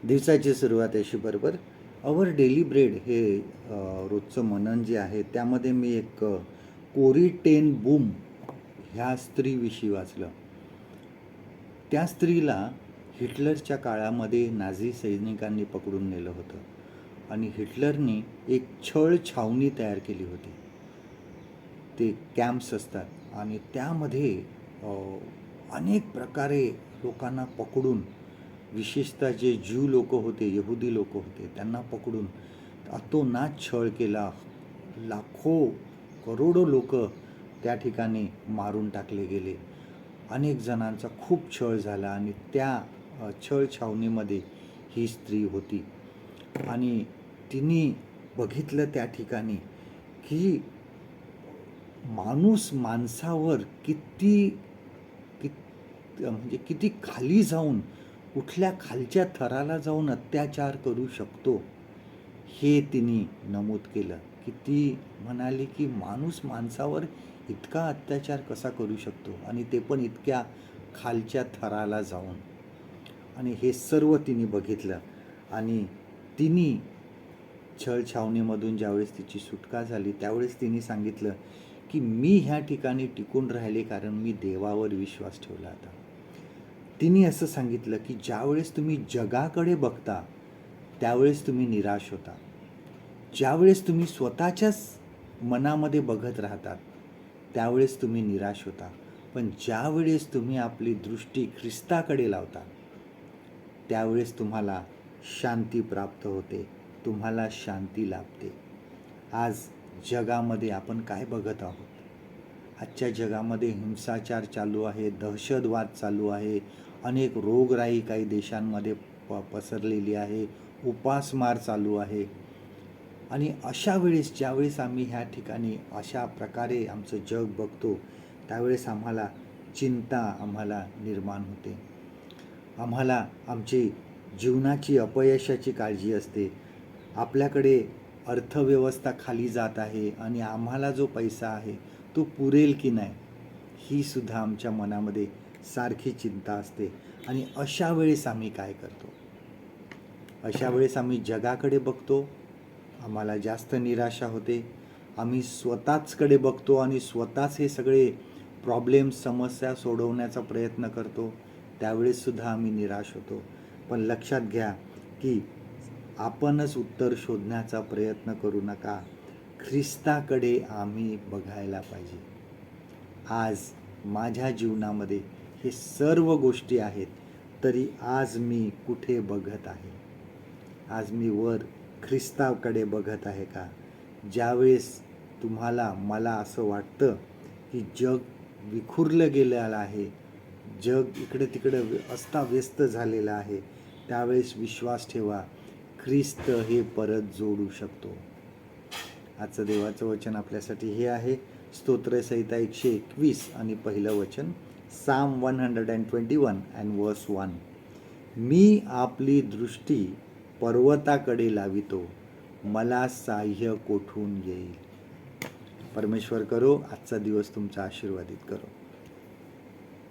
दिवसाची सुरुवात अशी बरोबर अवर डेली ब्रेड हे रोजचं मनन जे आहे त्यामध्ये मी एक कोरी टेन बूम ह्या स्त्रीविषयी वाचलं. त्या स्त्रीला हिटलरच्या काळामध्ये नाझी सैनिकांनी पकडून नेलं होतं आणि हिटलरनी एक छळ छावणी तयार केली होती. ते कॅम्प्स असतात आणि त्यामध्ये अनेक प्रकारे लोकांना पकडून, विशेषतः जे ज्यू लोक होते, यहुदी लोक होते, त्यांना पकडून अतोनात छळ केला. लाखो करोडो लोक त्या ठिकाणी मारून टाकले गेले. अनेक जणांचा खूप छळ झाला आणि त्या छळ छावणीमध्ये ही स्त्री होती आणि तिने बघितलं त्या ठिकाणी की माणूस माणसावर म्हणजे किती खाली जाऊन, कुठल्या खालच्या थराला जाऊन अत्याचार करू शकतो हे तिने नमूद केलं. की ती म्हणाली की माणूस माणसावर इतका अत्याचार कसा करू शकतो आणि ते पण इतक्या खालच्या थराला जाऊन. आणि हे सर्व तिने बघितलं आणि तिने छळछावणीमधून ज्यावेळेस तिची सुटका झाली त्यावेळेस तिने सांगितलं की मी ह्या ठिकाणी टिकून राहिले कारण मी देवावर विश्वास ठेवला होता. तिने असं सांगितलं की ज्यावेळेस तुम्ही जगाकडे बघता त्यावेळेस तुम्ही निराश होता. ज्यावेळेस तुम्ही स्वतःच्याच मनामध्ये बघत राहतात त्यावेळेस तुम्ही निराश होता. पण ज्यावेळेस तुम्ही आपली दृष्टी ख्रिस्ताकडे लावता त्यावेळेस तुम्हाला शांती प्राप्त होते, तुम्हाला शांती लाभते. आज जगामध्ये आपण काय बघत आहोत? आजच्या जगामध्ये हिंसाचार चालू आहे, दहशतवाद चालू आहे, अनेक रोगराई काही देशांमध्ये पसरलेली आहे, उपासमार चालू आहे. आणि अशा वेळेस ज्यावेळेस आम्ही ह्या ठिकाणी अशा प्रकारे आमचं जग बघतो त्यावेळेस आम्हाला चिंता निर्माण होते. आम्हाला आमची जीवनाची अपयशाची काळजी असते. आपल्याकडे अर्थव्यवस्था खाली जात आहे आणि आम्हाला जो पैसा आहे तो पुरेल की नाही ही सुद्धा आमच्या मनामध्ये सारखी चिंता असते. आणि अशा वेळेस आम्ही काय करतो? अशा वेळेस आम्ही जगाकडे बघतो, आम्हाला जास्त निराशा होते. आम्ही स्वतःचकडे बघतो आणि स्वतःच हे सगळे प्रॉब्लेम्स, समस्या सोडवण्याचा प्रयत्न करतो, त्यावेळेससुद्धा आम्ही निराश होतो. पण लक्षात घ्या की आपणच उत्तर शोधण्याचा प्रयत्न करू नका, ख्रिस्ताकडे आम्ही बघायला पाहिजे. आज माझ्या जीवनामध्ये हे सर्व गोष्टी आहेत, तरी आज मी कुठे बघत आहे? आज मी वर ख्रिस्ताकडे बघत आहे का? ज्यावेळेस मला असं वाटतं की जग विखुरलं गेलेलं आहे, जग इकडे तिकडे अस्ताव्यस्त झालेलं आहे, त्यावेळेस विश्वास ठेवा, ख्रिस्त हे परत जोडू शकतो. आजचं देवाचं वचन आपल्यासाठी हे आहे, स्तोत्रसंहिता 121 आणि पहिलं वचन, साम 121 अँड वर्स 1. मी आपली दृष्टी पर्वताकडे लावितो, मला साह्य कोठून येईल? परमेश्वर करो आजचा दिवस तुमचा आशीर्वादित करो.